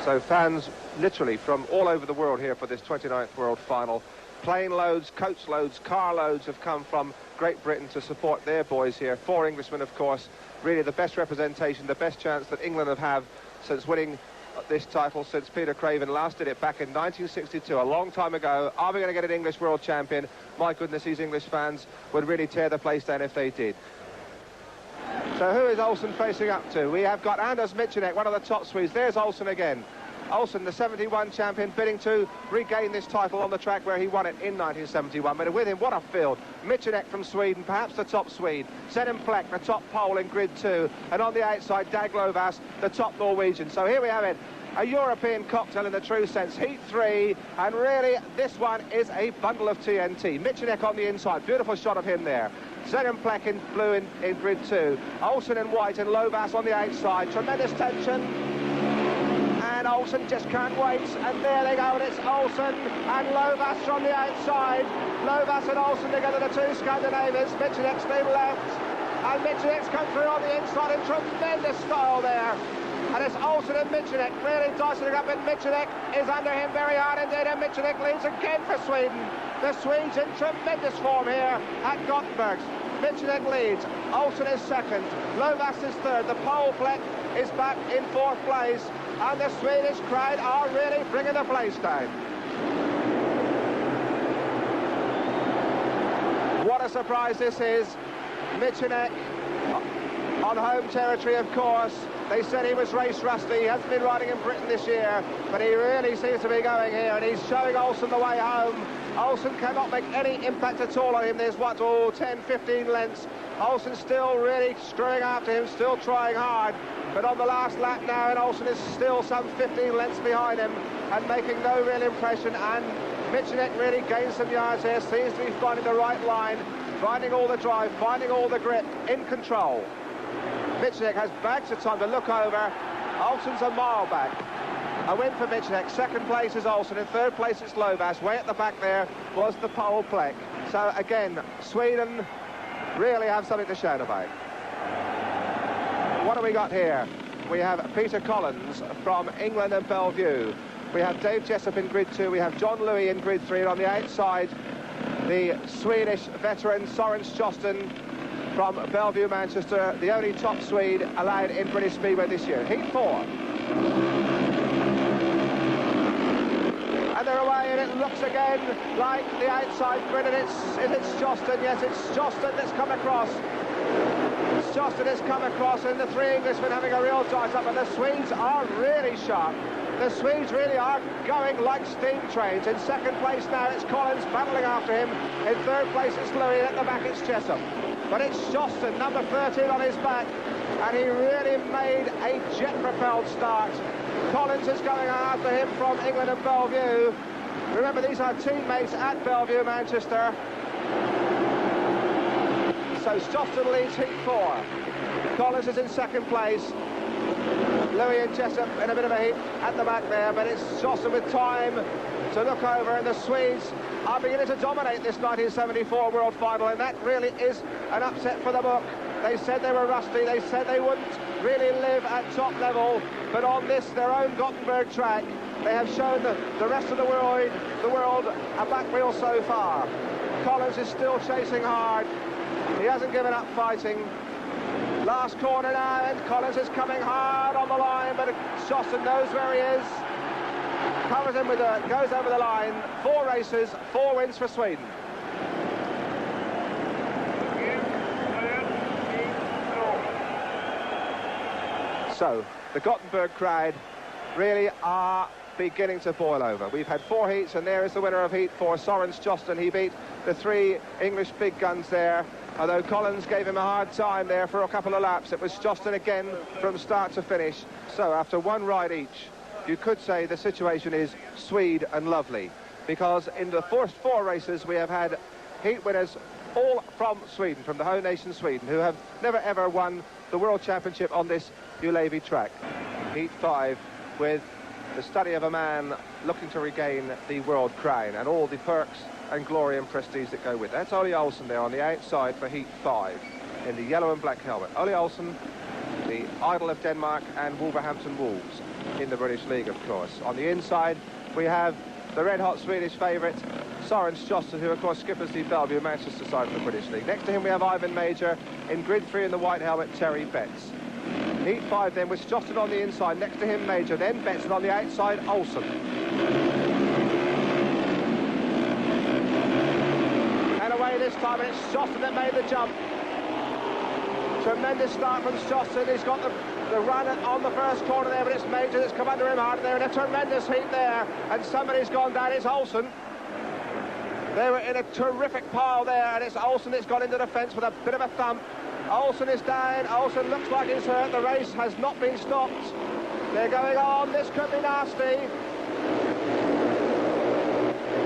So fans literally from all over the world here for this 29th World Final. Plane loads, coach loads, car loads have come from Great Britain to support their boys here. 4 Englishmen, of course, really the best representation, the best chance that England have had since winning this title, since Peter Craven last did it back in 1962, a long time ago. Are we going to get an English world champion? My goodness, these English fans would really tear the place down if they did. So who is Olsen facing up to? We have got Anders Michanek, one of the top Swedes. There's Olsen again. Olsen, the 71 champion, bidding to regain this title on the track where he won it in 1971. But with him, what a field. Michanek from Sweden, perhaps the top Swede. Senem Plek, the top Pole in grid 2. And on the outside, Dag Lovas, the top Norwegian. So here we have it. A European cocktail in the true sense. Heat 3, and really, this one is a bundle of TNT. Michanek on the inside. Beautiful shot of him there. Senem Plek in blue in grid 2. Olsen in white and Lovas on the outside. Tremendous tension. And Olsen just can't wait, and there they go, and it's Olsen and Lovas from the outside. Lovas and Olsen together, the two Scandinavians. Michanek's been left, and Michanek's come through on the inside in tremendous style there. And it's Olsen and Michanek really dicing it up, and Michanek is under him very hard indeed, and Michanek leads again for Sweden. The Swedes in tremendous form here at Gothenburg. Michanek leads, Olsen is second, Lovas is third, the Pole Plek is back in 4th place, and the Swedish crowd are really bringing the place down. What a surprise this is. Michanek on home territory, of course. They said he was race rusty. He hasn't been riding in Britain this year, but he really seems to be going here, and he's showing Olsen the way home. Olsen cannot make any impact at all on him. There's what, 10, 15 lengths. Olsen still really screwing after him, still trying hard. But on the last lap now, and Olsen is still some 15 lengths behind him and making no real impression. And Michanek really gains some yards here, seems to be finding the right line, finding all the drive, finding all the grip, in control. Michanek has bags of time to look over. Olsen's a mile back. A win for Michanek. Second place is Olsen. In third place it's Lovas. Way at the back there was the Pole Plek. So again, Sweden really have something to shout about. What have we got here? We have Peter Collins from England and Bellevue. We have Dave Jessup in grid 2. We have John Louis in grid 3. And on the outside, the Swedish veteran Soren Sjosten from Bellevue, Manchester, the only top Swede allowed in British Speedway this year. Heat 4. And they're away, and it looks again like the outside grid, and it's Sjosten. Yes, it's Sjosten that's come across. Sjosten has come across, and the 3 Englishmen having a real dice up, and the Swedes are really sharp. The Swedes really are going like steam trains. In second place now, it's Collins battling after him. In third place, it's Louis, and at the back, it's Jessup. But it's Sjosten, number 13 on his back, and he really made a jet-propelled start. Collins is going after him from England and Bellevue. Remember, these are teammates at Bellevue, Manchester. So Sjosten leads heat 4. Collins is in second place. Louis and Jessup in a bit of a heat at the back there, but it's Sjosten with time to look over, and the Swedes are beginning to dominate this 1974 World Final, and that really is an upset for the book. They said they were rusty, they said they wouldn't really live at top level, but on this, their own Gothenburg track, they have shown the rest of the world a back wheel so far. Collins is still chasing hard. He hasn't given up fighting. Last corner now, and Collins is coming hard on the line, but Sjosten knows where he is. Covers him with dirt, goes over the line. 4 races, 4 wins for Sweden. So, the Gothenburg crowd really are beginning to boil over. We've had 4 heats, and there is the winner of heat 4, Soren Sjosten. He beat the 3 English big guns there, although Collins gave him a hard time there for a couple of laps. It was Sjosten again from start to finish. So after 1 ride each, you could say the situation is Swede and lovely, because in the first 4 races we have had heat winners all from Sweden, from the home nation Sweden, who have never ever won the World Championship on this Ullevi track. Heat 5 with the study of a man looking to regain the world crown and all the perks and glory and prestige that go with it. That's Ole Olsen there on the outside for Heat 5 in the yellow and black helmet. Ole Olsen the idol of Denmark and Wolverhampton Wolves in the British League, of course. On the inside, we have the red-hot Swedish favourite, Søren Sjoston, who, of course, skippers the Bellevue Manchester side of the British League. Next to him, we have Ivan Major. In grid 3 in the white helmet, Terry Betts. Heat 5 then with Sjoston on the inside, next to him Major, then Betts, and on the outside Olsen. And away this time, and it's Sjoston that made the jump. Tremendous start from Sjoston. He's got the run on the first corner there, but it's Major that's come under him hard there, and a tremendous heat there, and somebody's gone down. It's Olsen. They were in a terrific pile there, and it's Olsen that's gone into the fence with a bit of a thump. Olsen is down. Olsen looks like he's hurt. The race has not been stopped. They're going on. This could be nasty.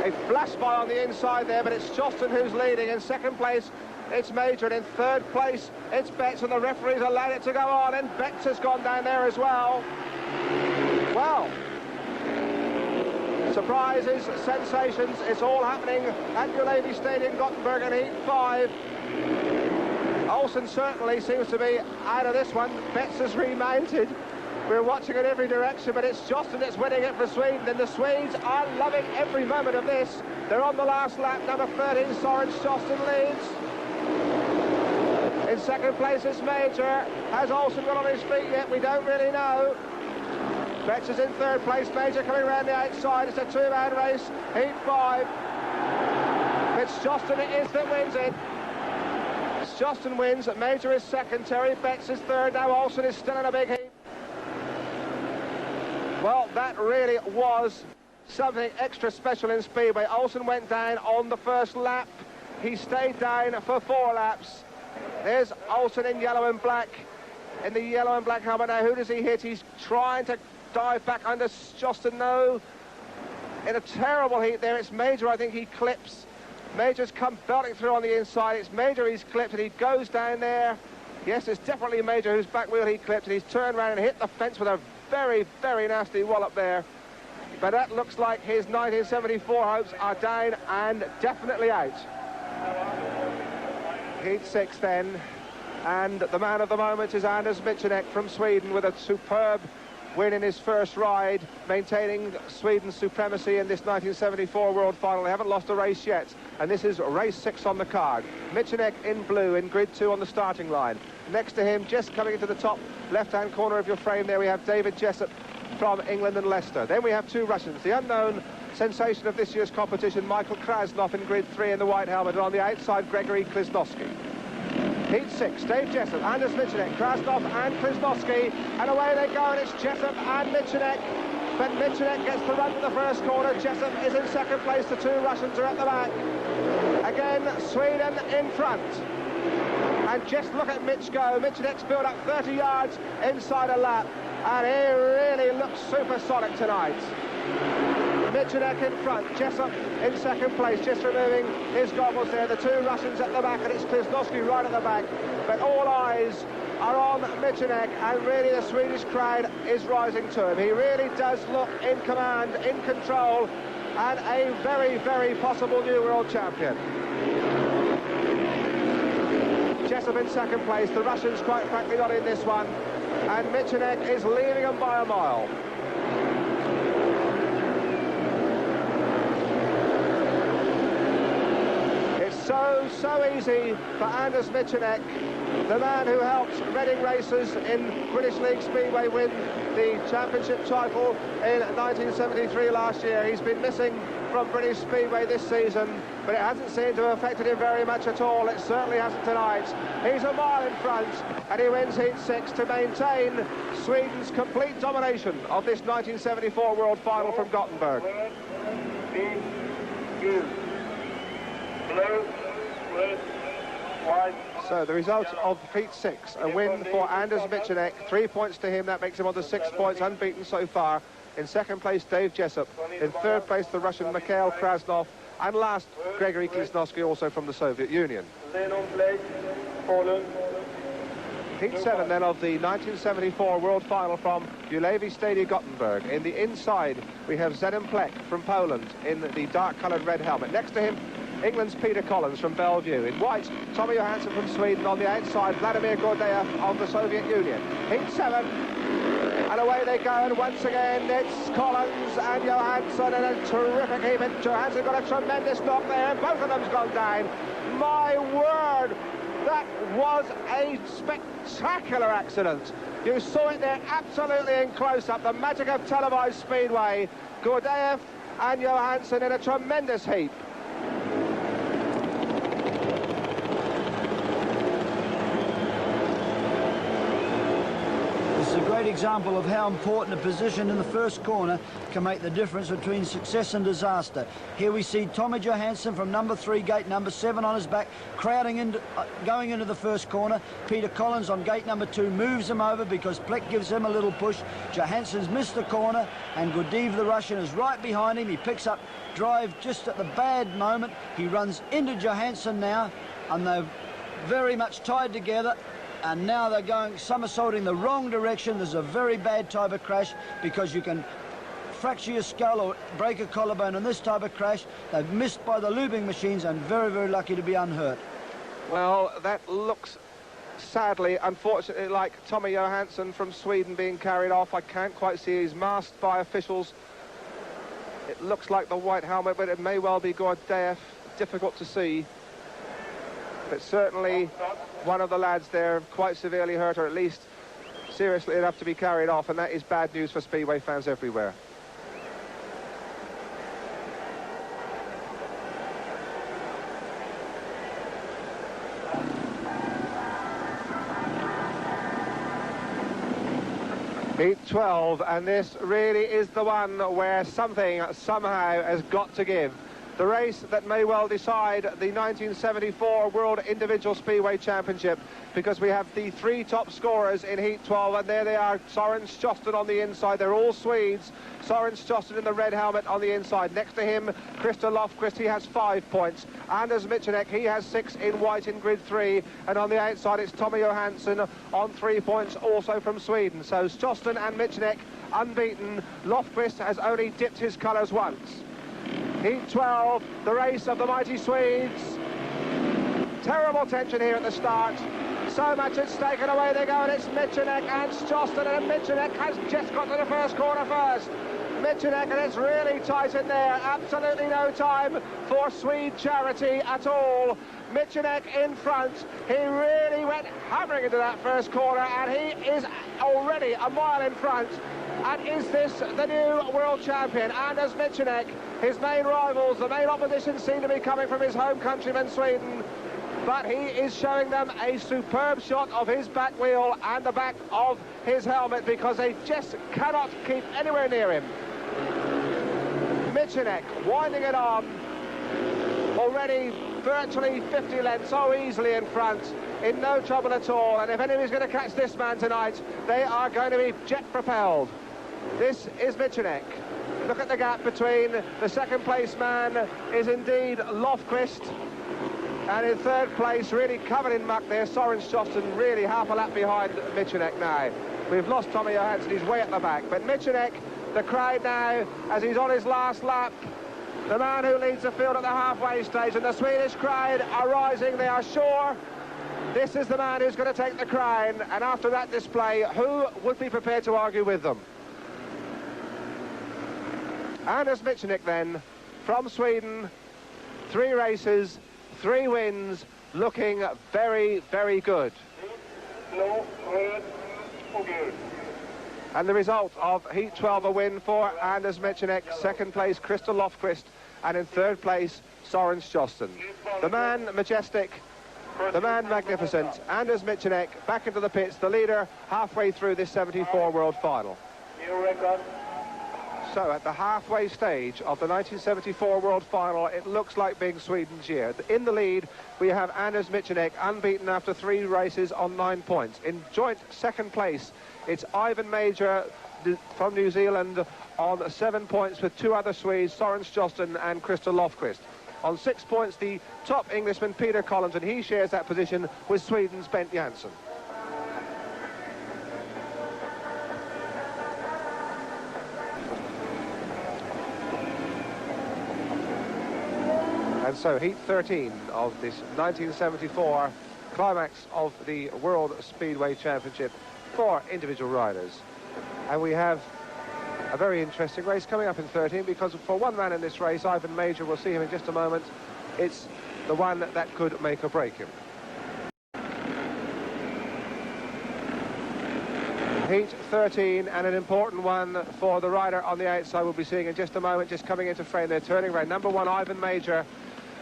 A flash by on the inside there, but it's Sjoston who's leading. In second place, it's Major, and in third place, it's Betts, and the referees allowed it to go on, and Betts has gone down there as well. Well, surprises, sensations, it's all happening at Ullevi Stadium, Gothenburg, in Heat 5. Olsen certainly seems to be out of this one. Betts has remounted. We're watching in every direction, but it's Sjoston that's winning it for Sweden, and the Swedes are loving every moment of this. They're on the last lap. Number 13, Søren Sjoston leads. In second place, it's Major. Has Olsen got on his feet yet? We don't really know. Betts is in third place. Major coming around the outside. It's a two-man race. Heat 5. It's Sjoston it is that wins it. Sjoston wins. Major is second. Terry Betts is third. Now Olsen is still in a big heat. Well, that really was something extra special in Speedway. Olsen went down on the first lap. He stayed down for 4 laps. There's Olsen in yellow and black. In the yellow and black helmet now, who does he hit? He's trying to dive back under Sjoston. No. In a terrible heat there, it's Major, I think he clips. Major's come belting through on the inside. It's Major he's clipped, and he goes down there. Yes, it's definitely Major whose back wheel he clipped, and he's turned around and hit the fence with a very, very nasty wallop there. But that looks like his 1974 hopes are down and definitely out. Heat 6 then, and the man of the moment is Anders Michanek from Sweden with a superb win in his first ride, maintaining Sweden's supremacy in this 1974 World Final. They haven't lost a race yet, and this is race 6 on the card. Michanek in blue in grid 2 on the starting line. Next to him, just coming into the top left-hand corner of your frame there, we have David Jessup from England and Leicester. Then we have 2 Russians, the unknown sensation of this year's competition, Michael Krasnov in grid 3 in the white helmet, and on the outside, Gregory Kliznovsky. Heat 6, Dave Jessup, Anders Michanek, Krasnov and Kliznovsky, and away they go, and it's Jessup and Michanek. But Michanek gets the run to the first corner. Jessup is in second place. The 2 Russians are at the back. Again, Sweden in front. And just look at Mitch go. Michanek's built up 30 yards inside a lap, and he really looks supersonic tonight. Michanek in front, Jessup in second place, just removing his goggles there. The 2 Russians at the back, and it's Kliznovsky right at the back. But all eyes are on Michanek, and really the Swedish crowd is rising to him. He really does look in command, in control, and a very, very possible new world champion. Jessup in second place, the Russians quite frankly not in this one, and Michanek is leading them by a mile. So easy for Anders Michanek, the man who helped Reading Racers in British League Speedway win the championship title in 1973 last year. He's been missing from British Speedway this season, but it hasn't seemed to have affected him very much at all. It certainly hasn't tonight. He's a mile in front, and he wins Heat 6 to maintain Sweden's complete domination of this 1974 World Final from Gothenburg. So the result of Heat 6, a win for Anders Michanek, 3 points to him. That makes him on to 6 points, unbeaten so far. In second place, Dave Jessup. In third place, the Russian Mikhail Krasnov. And last, Gregory Kliznovsky, also from the Soviet Union. Heat 7 then of the 1974 World Final from Ullevi Stadium, Gothenburg. In the inside, we have Zenon Plek from Poland in the dark-coloured red helmet. Next to him, England's Peter Collins from Bellevue. In white, Tommy Johansson from Sweden. On the outside, Vladimir Gordeev of the Soviet Union. Heat 7. And away they go, and once again it's Collins and Johansson in a terrific heat. And Johansson got a tremendous knock there, and both of them's gone down. My word, that was a spectacular accident. You saw it there absolutely in close-up, the magic of televised Speedway. Gordeev and Johansson in a tremendous heap. This is a great example of how important a position in the first corner can make the difference between success and disaster. Here we see Tommy Johansson from number 3, gate number 7 on his back, crowding into, going into the first corner. Peter Collins on gate number 2 moves him over because Plek gives him a little push. Johansson's missed the corner, and Gordeev, the Russian, is right behind him. He picks up drive just at the bad moment. He runs into Johansson now, and they're very much tied together. And now they're going somersaulting the wrong direction. There's a very bad type of crash because you can fracture your skull or break a collarbone in this type of crash. They've missed by the looping machines and very, very lucky to be unhurt. Well, that looks sadly, unfortunately, like Tommy Johansson from Sweden being carried off. I can't quite see. He's masked by officials. It looks like the white helmet, but it may well be Gordeev. Difficult to see. But certainly one of the lads there quite severely hurt, or at least seriously enough to be carried off, and that is bad news for Speedway fans everywhere. Heat 12, and this really is the one where something somehow has got to give. The race that may well decide the 1974 World Individual Speedway Championship, because we have the 3 top scorers in Heat 12, and there they are, Soren Sjösten on the inside. They're all Swedes. Soren Sjösten in the red helmet on the inside. Next to him, Christer Lofqvist, he has 5 points. Anders Michanek, he has 6 in white in grid 3. And on the outside, it's Tommy Johansson on 3 points, also from Sweden. So Sjösten and Michanek unbeaten. Lofqvist has only dipped his colours once. Heat 12, the race of the mighty Swedes. Terrible tension here at the start. So much at stake, and away they go, and it's Michanek and Sjösten, and Michanek has just got to the first corner first. Michanek, and it's really tight in there. Absolutely no time for Swede charity at all. Michanek in front. He really went hammering into that first corner, and he is already a mile in front. And is this the new world champion? Anders Michanek, his main rivals, the main opposition seem to be coming from his home countryman, Sweden. But he is showing them a superb shot of his back wheel and the back of his helmet, because they just cannot keep anywhere near him. Michanek winding it on, already virtually 50 lengths so easily in front, in no trouble at all. And if anybody's going to catch this man tonight, they are going to be jet propelled. This is Michanek. Look at the gap between the second place man is indeed Lofqvist, and in third place, really covered in muck there, Soren Sjösten, really half a lap behind Michanek now. We've lost Tommy Johansson, he's way at the back, but Michanek, the crowd now, as he's on his last lap, the man who leads the field at the halfway stage, and the Swedish crowd are rising. They are sure this is the man who's going to take the crown, and after that display, who would be prepared to argue with them? Anders Michanek then, from Sweden, 3 races, 3 wins, looking very, very good. And the result of Heat 12, a win for Anders Michanek, second place Christer Lofqvist, and in third place Soren Sjösten. The man majestic, the man magnificent, Anders Michanek back into the pits, the leader halfway through this 74 World Final. So at the halfway stage of the 1974 World Final, it looks like being Sweden's year. In the lead, we have Anders Michanek, unbeaten after 3 races on 9 points. In joint second place, it's Ivan Major from New Zealand on 7 points with 2 other Swedes, Soren Sjösten and Christer Lofqvist. On 6 points, the top Englishman, Peter Collins, and he shares that position with Sweden's Bent Janssen. And so heat 13 of this 1974 climax of the World Speedway Championship for individual riders. And we have a very interesting race coming up in 13, because for one man in this race, Ivan Major, we'll see him in just a moment, it's the one that could make or break him. Heat 13, and an important one for the rider on the outside we'll be seeing in just a moment, just coming into frame there, turning around. Number 1, Ivan Major,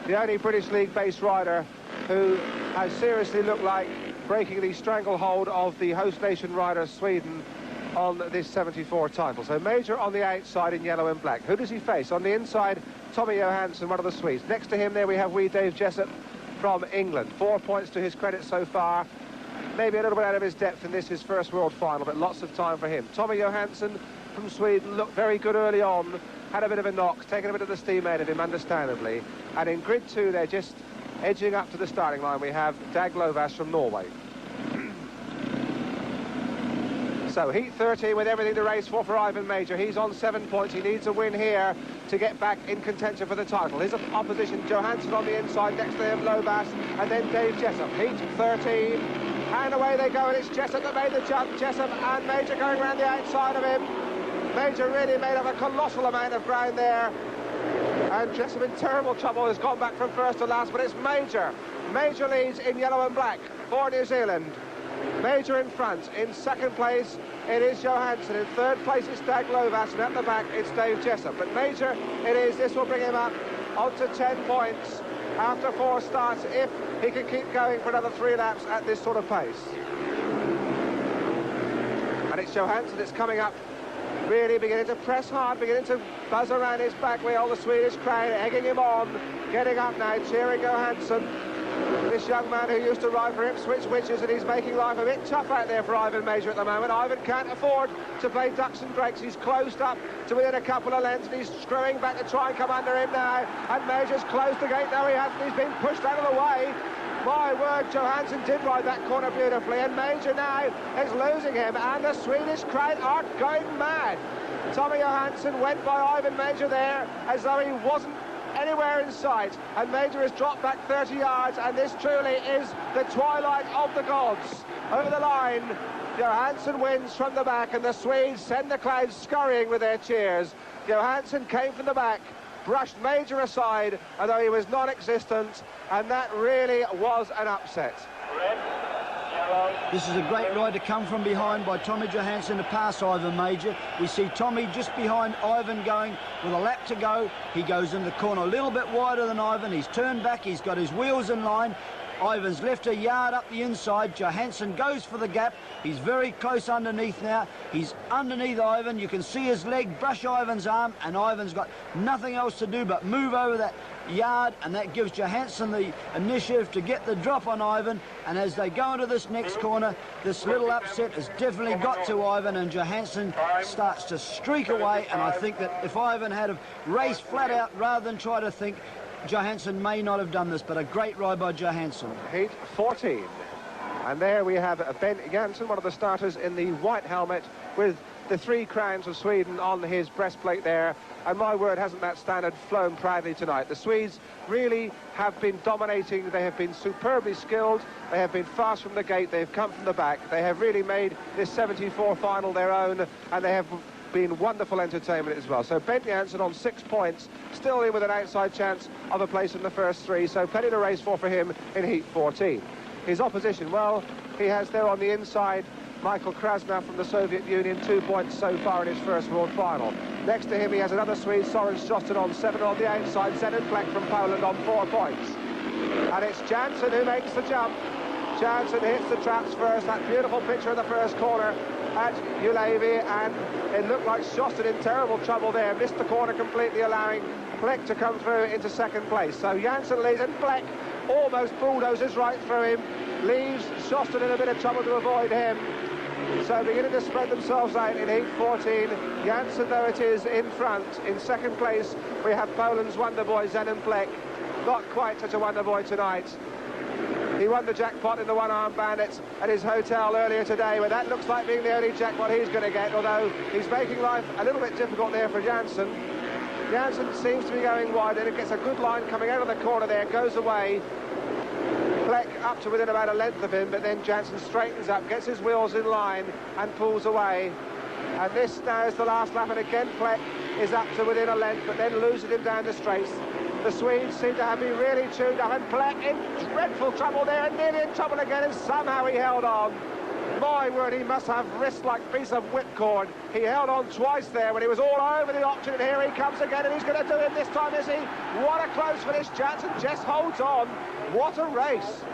the only British League-based rider who has seriously looked like breaking the stranglehold of the host nation rider Sweden on this 74 title. So Major on the outside in yellow and black. Who does he face? On the inside, Tommy Johansson, one of the Swedes. Next to him there we have wee Dave Jessup from England. 4 points to his credit so far. Maybe a little bit out of his depth in this, his first world final, but lots of time for him. Tommy Johansson from Sweden looked very good early on, had a bit of a knock, taken a bit of the steam out of him, understandably. And in grid 2, they're just edging up to the starting line. We have Dag Lovas from Norway. So heat 13 with everything to race for Ivan Major. He's on 7 points. He needs a win here to get back in contention for the title. His opposition, Johansson on the inside, next to him, Lovas, and then Dave Jessup. Heat 13. And away they go, and it's Jessup that made the jump. Jessup and Major going around the outside of him. Major really made up a colossal amount of ground there. And Jessup in terrible trouble, has gone back from first to last, but it's Major. Major leads in yellow and black for New Zealand. Major in front. In second place, it is Johansson. In third place, it's Dag Lovas, and at the back, it's Dave Jessup. But Major, it is. This will bring him up onto 10 points after 4 starts, if he can keep going for another 3 laps at this sort of pace. And it's Johansson that's coming up, really beginning to press hard, beginning to buzz around his back wheel. The Swedish crowd egging him on, getting up now, cheering Johansson. This young man who used to ride for Ipswich Witches, and he's making life a bit tough out there for Ivan Major at the moment. Ivan can't afford to play ducks and drakes. He's closed up to within a couple of lengths, and he's screwing back to try and come under him now. And Major's closed the gate. No, he hasn't. He's been pushed out of the way. My word, Johansson did ride that corner beautifully, and Major now is losing him, and the Swedish crowd are going mad. Tommy Johansson went by Ivan Major there as though he wasn't anywhere in sight, and Major has dropped back 30 yards, and this truly is the twilight of the gods. Over the line, Johansson wins from the back, and the Swedes send the crowd scurrying with their cheers. Johansson came from the back, brushed Major aside, although he was non-existent, and that really was an upset. Red, yellow. This is a great ride to come from behind by Tommy Johansson to pass Ivan Major. We see Tommy just behind Ivan going with a lap to go. He goes in the corner a little bit wider than Ivan. He's turned back. He's got his wheels in line. Ivan's left a yard up the inside. Johansson goes for the gap. He's very close underneath now. He's underneath Ivan. You can see his leg brush Ivan's arm, and Ivan's got nothing else to do but move over that yard, and that gives Johansson the initiative to get the drop on Ivan. And as they go into this next corner, this little upset has definitely got to Ivan, and Johansson starts to streak away. And I think that if Ivan had have raced flat out rather than try to think, Johansson may not have done this, but a great ride by Johansson. Heat 14. And there we have Ben Janssen, one of the starters in the white helmet, with the 3 crowns of Sweden on his breastplate there. And my word, hasn't that standard flown proudly tonight. The Swedes really have been dominating. They have been superbly skilled. They have been fast from the gate. They've come from the back. They have really made this 74 final their own, and they have been wonderful entertainment as well. So Ben Janssen on 6 points, still in with an outside chance of a place in the first 3, so plenty to race for him in Heat 14. His opposition, well, he has there on the inside Michael Krasner from the Soviet Union, 2 points so far in his first world final. Next to him he has another Swede, Soren Sjosten, on 7 on the outside, Zenon Plek from Poland on 4 points. And it's Janssen who makes the jump. Janssen hits the traps first, that beautiful picture in the first corner at Ullevi, and it looked like Sjosten in terrible trouble there, missed the corner completely, allowing Plek to come through into second place. So Janssen leads, and Plek almost bulldozes right through him, leaves Sjosten in a bit of trouble to avoid him. So beginning to spread themselves out in Heat 14. Janssen, though it is, in front. In second place, we have Poland's wonder boy, Zenon Plek. Not quite such a wonder boy tonight. He won the jackpot in the one-arm bandits at his hotel earlier today, but that looks like being the only jackpot he's going to get, although he's making life a little bit difficult there for Janssen. Janssen seems to be going wide, and it gets a good line coming out of the corner there, goes away. Fleck up to within about a length of him, but then Janssen straightens up, gets his wheels in line and pulls away. And this now is the last lap, and again Fleck is up to within a length, but then loses him down the straights. The Swedes seem to have been really tuned up, and Fleck in dreadful trouble there, and nearly in trouble again, and somehow he held on. My word, he must have wrists like a piece of whipcord. He held on twice there when he was all over the option, and here he comes again, and he's going to do it this time, is he? What a close finish. Janssen just holds on. What a race.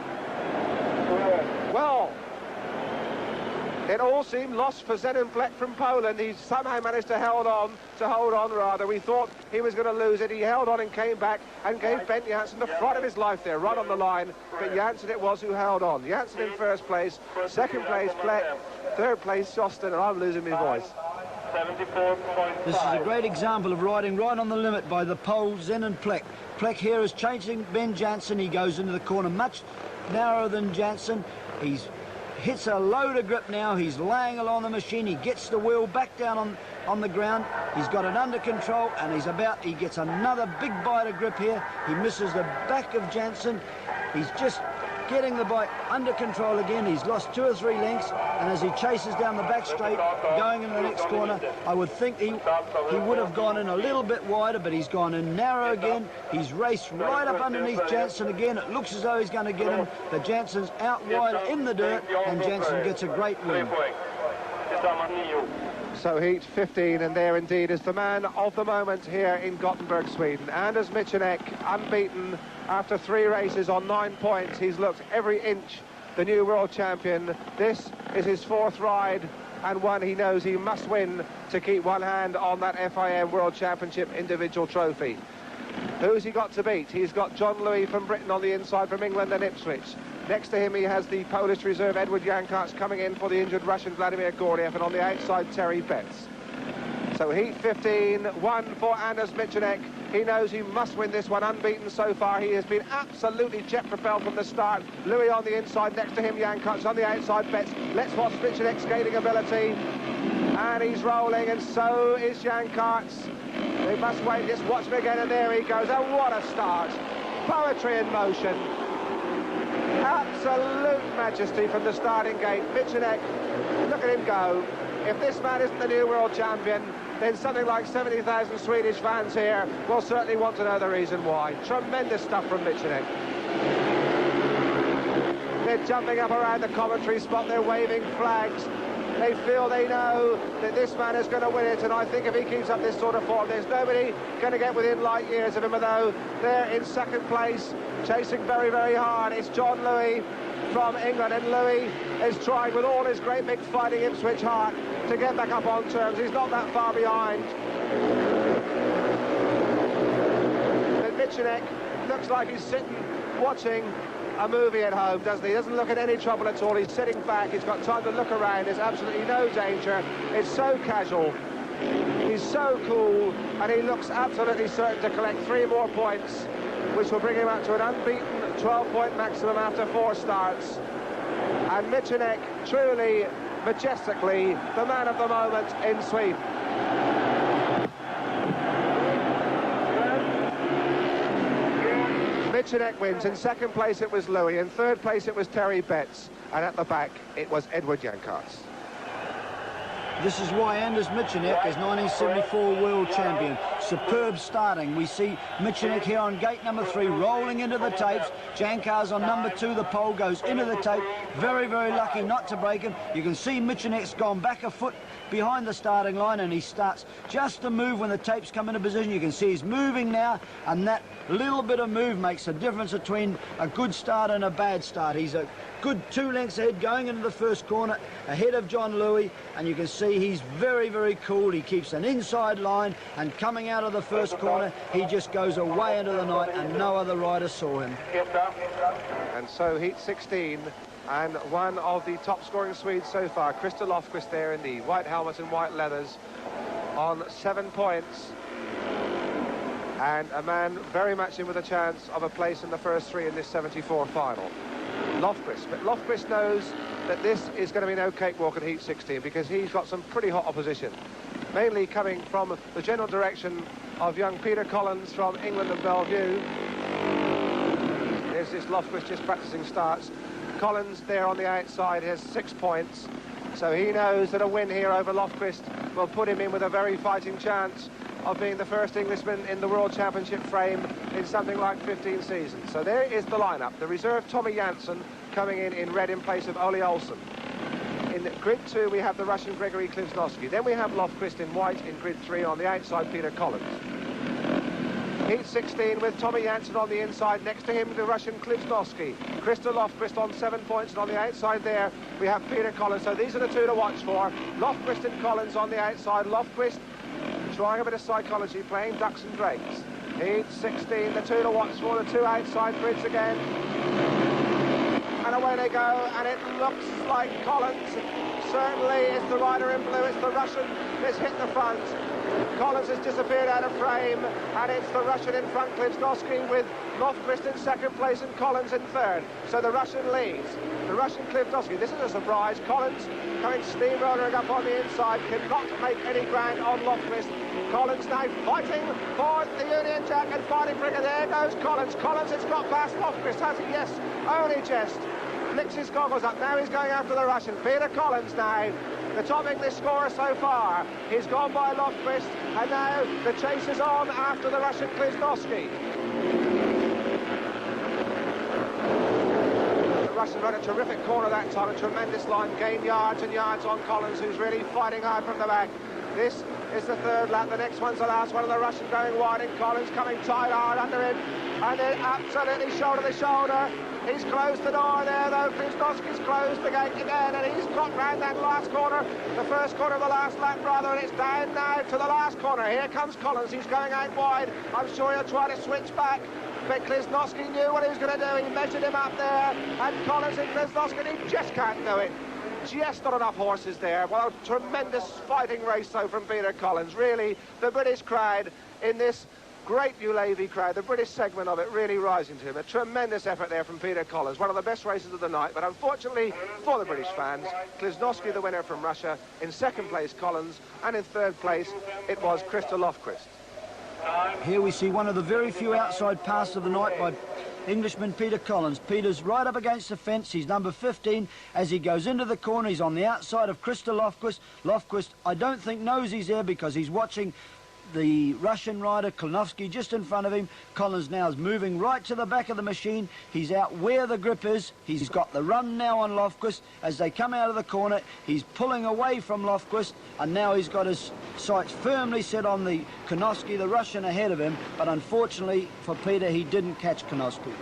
Well, it all seemed lost for Zenon Fleck from Poland. He somehow managed to hold on rather. We thought he was going to lose it. He held on and came back and gave Ben Janssen the fright of his life there, right on the line. But Janssen it was who held on. Janssen in first place, second place Fleck, third place Shoston, and I'm losing my voice. 74.5. This is a great example of riding right on the limit by the Pole, Zenon Fleck. Fleck here is chasing Ben Janssen. He goes into the corner much narrower than Janssen. He's hits a load of grip now. He's laying along the machine. He gets the wheel back down on the ground. He's got it under control, and he gets another big bite of grip here. He misses the back of Janssen. He's just getting the bike under control again. He's lost 2 or 3 lengths, and as he chases down the back straight, going into the next corner, I would think he would have gone in a little bit wider, but he's gone in narrow again. He's raced right up underneath Janssen again. It looks as though he's going to get him, but Janssen's out wide in the dirt, and Janssen gets a great win. So heat 15, and there indeed is the man of the moment here in Gothenburg, Sweden. Anders Michanek, unbeaten after 3 races on 9 points. He's looked every inch the new world champion. This is his 4th ride, and one he knows he must win to keep one hand on that FIM World Championship individual trophy. Who's he got to beat? He's got John Louis from Britain on the inside, from England and Ipswich. Next to him he has the Polish reserve Edward Jankarts coming in for the injured Russian Vladimir Gordiev, and on the outside Terry Betts. So heat 15, 1 for Anders Michanek. He knows he must win this one, unbeaten so far. He has been absolutely jet propelled from the start. Louis on the inside, next to him Jankarts, on the outside Betts. Let's watch Michanek's skating ability. And he's rolling, and so is Jankarts. We must wait, just watch him again, and there he goes. Oh, what a start. Poetry in motion. Absolute majesty from the starting gate. Michanek, look at him go. If this man isn't the new world champion, then something like 70,000 Swedish fans here will certainly want to know the reason why. Tremendous stuff from Michanek. They're jumping up around the commentary spot, they're waving flags. They feel they know that this man is going to win it, and I think if he keeps up this sort of form, there's nobody going to get within light years of him, although they're in second place, chasing very, very hard. It's John Louis from England, and Louis is trying with all his great big fighting Ipswich heart to get back up on terms. He's not that far behind. But Michanek looks like he's sitting watching a movie at home, doesn't he? He doesn't look at any trouble at all. He's sitting back, he's got time to look around, there's absolutely no danger. It's so casual, he's so cool, and he looks absolutely certain to collect 3 more points, which will bring him up to an unbeaten 12-point maximum after 4 starts. And Michanek, truly, majestically, the man of the moment in Sweden. Michanek wins. In second place it was Louis, in third place it was Terry Betts, and at the back it was Edward Jankarts. This is why Anders Michanek is 1974 world champion. Superb starting. We see Michanek here on gate number 3, rolling into the tapes. Jankarts on number 2, the pole goes into the tape. Very, very lucky not to break him. You can see Michanek's gone back a foot behind the starting line, and he starts just to move when the tapes come into position. You can see he's moving now, and that little bit of move makes a difference between a good start and a bad start. He's a good 2 lengths ahead going into the first corner, ahead of John Louis, and you can see he's very, very cool. He keeps an inside line, and coming out of the first corner, he just goes away into the night, and no other rider saw him. And so heat 16, and one of the top scoring Swedes so far, Christer Lofquist there in the white helmet and white leathers, on 7 points. And a man very much in with a chance of a place in the first 3 in this 74 final. Lofquist, but Lofquist knows that this is going to be no cakewalk at heat 16, because he's got some pretty hot opposition, mainly coming from the general direction of young Peter Collins from England and Bellevue. There's this Lofquist just practicing starts. Collins there on the outside has 6 points, so he knows that a win here over Lofquist will put him in with a very fighting chance of being the first Englishman in the World Championship frame in something like 15 seasons. So there is the lineup. The reserve Tommy Janssen coming in red in place of Ole Olsen. In grid 2 we have the Russian Gregory Klivsnovsky. Then we have Lofquist in white in grid 3, on the outside Peter Collins. Heat 16 with Tommy Janssen on the inside, next to him the Russian Klivsnovsky. Christa Lofquist on 7 points, and on the outside there we have Peter Collins. So these are the two to watch for. Lofquist and Collins on the outside. Lofquist trying a bit of psychology, playing ducks and drakes. Heat 16, the two to watch for, the two outside grids again. And away they go, and it looks like Collins certainly is the rider in blue. It's the Russian that's hit the front. Collins has disappeared out of frame, and it's the Russian in front, Klivsnovsky, with Lofquist in second place and Collins in third. So the Russian leads. The Russian Klivsnovsky, this is a surprise. Collins coming steamrolling up on the inside, cannot make any ground on Lofquist. Collins now fighting for the Union Jack and fighting for it. There goes Collins. Collins has got past Lofquist, has he? Yes, only just. Flicks his goggles up. Now he's going after the Russian. Peter Collins now, the top English scorer so far. He's gone by Lofquist, and now the chase is on after the Russian Klivsnovsky. The Russian ran a terrific corner that time, a tremendous line, gained yards and yards on Collins, who's really fighting hard from the back. This is the third lap, the next one's the last one, of the Russian going wide, and Collins coming tight hard under him, and then absolutely shoulder to shoulder. He's closed the door there, though. Klivsnovsky's closed the gate again, and he's got round that last corner, the first corner of the last lap, rather, and it's down now to the last corner. Here comes Collins. He's going out wide. I'm sure he'll try to switch back, but Klivsnovsky knew what he was going to do. He measured him up there, and Collins and Klivsnovsky, he just can't do it. Just not enough horses there. Well, a tremendous fighting race, though, from Peter Collins. Really, the British crowd in this great Ullevi crowd, the British segment of it, really rising to him. A tremendous effort there from Peter Collins. One of the best races of the night, but unfortunately for the British fans, Klivsnovsky, the winner from Russia. In second place, Collins, and in third place, it was Christa Lofquist. Here we see one of the very few outside passes of the night by Englishman Peter Collins. Peter's right up against the fence. He's number 15. As he goes into the corner, he's on the outside of Christa Lofquist. Lofquist, I don't think, knows he's there because he's watching the Russian rider Klivsnovsky just in front of him. Collins now is moving right to the back of the machine. He's out where the grip is. He's got the run now on Lofquist. As they come out of the corner, he's pulling away from Lofquist, and now he's got his sights firmly set on the Klivsnovsky, the Russian, ahead of him. But unfortunately for Peter, he didn't catch Klivsnovsky.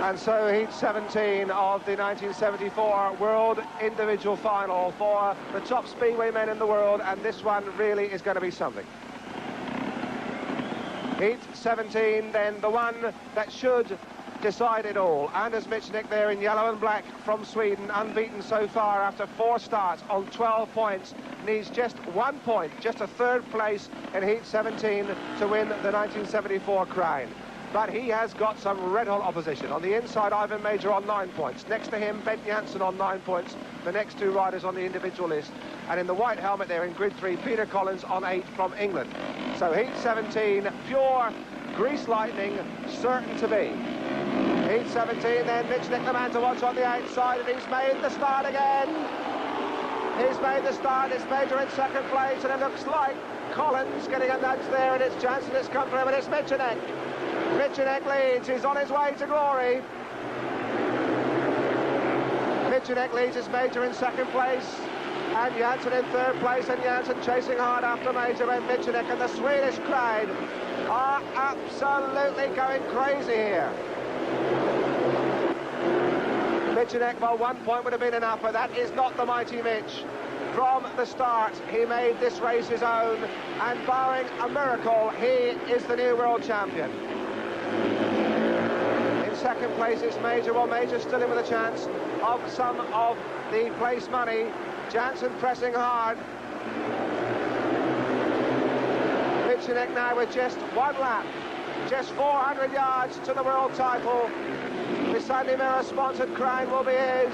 And so heat 17 of the 1974 World Individual Final for the top Speedway men in the world, and this one really is going to be something. Heat 17, then, the one that should decide it all. Anders Michnik there in yellow and black from Sweden, unbeaten so far after 4 starts on 12 points. Needs just 1 point, just a third place in Heat 17 to win the 1974 crown. But he has got some red-hot opposition. On the inside, Ivan Major on 9 points. Next to him, Ben Janssen on 9 points. The next 2 riders on the individual list. And in the white helmet there in grid 3, Peter Collins on 8 from England. So Heat 17, pure grease lightning, certain to be. Heat 17, then Michnik, the man to watch on the outside, and he's made the start again. He's made the start. It's Major in second place, and it looks like Collins getting a nudge there, and it's Janssen that's come through, and it's Michnik. Michnik leads. He's on his way to glory. Michnik leads his Major in second place, and Janssen in third place, and Janssen chasing hard after Major and Michnik, and the Swedish crowd are absolutely going crazy here. Michnik, well, 1 point would have been enough, but that is not the mighty Mitch. From the start, he made this race his own, and barring a miracle, he is the new world champion. In second place is Major. Well, Major's still in with a chance of some of the place money. Janssen pressing hard. Michalik now with just one lap, just 400 yards to the world title. The Sandy Mirror sponsored crown will be his.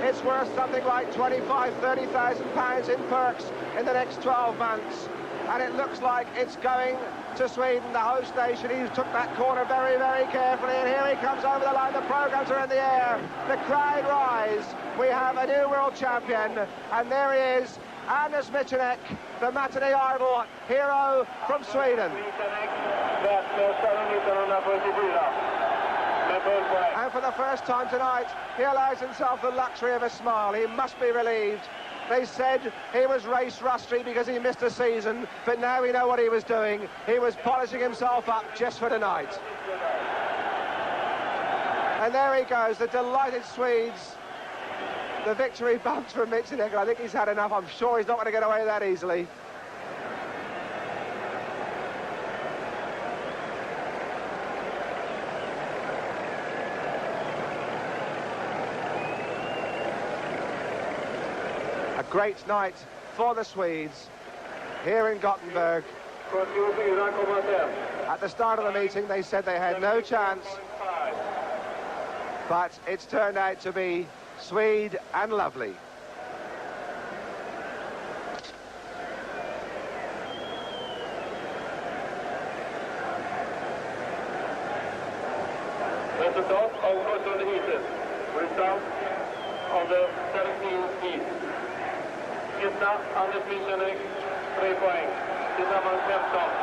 It's worth something like 25,000, 30,000 pounds in perks in the next 12 months. And it looks like it's going to Sweden, the host nation. He took that corner very, very carefully, and here he comes over the line. The programs are in the air. The crowd rise. We have a new world champion, and there he is, Anders Michalik, the matinee idol hero from Sweden. And for the first time tonight, he allows himself the luxury of a smile. He must be relieved. They said he was race rusty because he missed a season, but now we know what he was doing. He was polishing himself up just for tonight. And there he goes, the delighted Swedes. The victory bumps from Michalik. I think he's had enough. I'm sure he's not going to get away that easily. A great night for the Swedes here in Gothenburg. At the start of the meeting, they said they had no chance, but it's turned out to be Swede and lovely. Resultat av 17:e heatet. Result of the 17th heat. Etta Anders Michalik 3 poäng. Tillsammans 15.